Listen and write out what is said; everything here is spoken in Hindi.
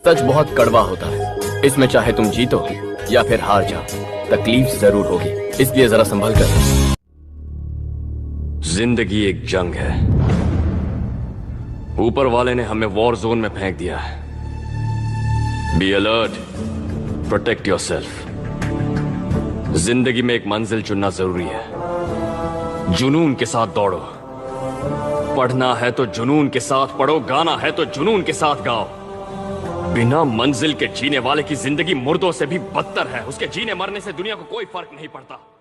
सच बहुत कड़वा होता है। इसमें चाहे तुम जीतो या फिर हार जाओ, तकलीफ जरूर होगी, इसलिए जरा संभल कर। जिंदगी एक जंग है। ऊपर वाले ने हमें वॉर जोन में फेंक दिया है। Be alert, protect yourself. जिंदगी में एक मंजिल चुनना जरूरी है। जुनून के साथ दौड़ो। पढ़ना है तो जुनून के साथ पढ़ो, गाना है तो जुनून के साथ गाओ। बिना मंजिल के जीने वाले की जिंदगी मुर्दों से भी बदतर है। उसके जीने मरने से दुनिया को कोई फर्क नहीं पड़ता।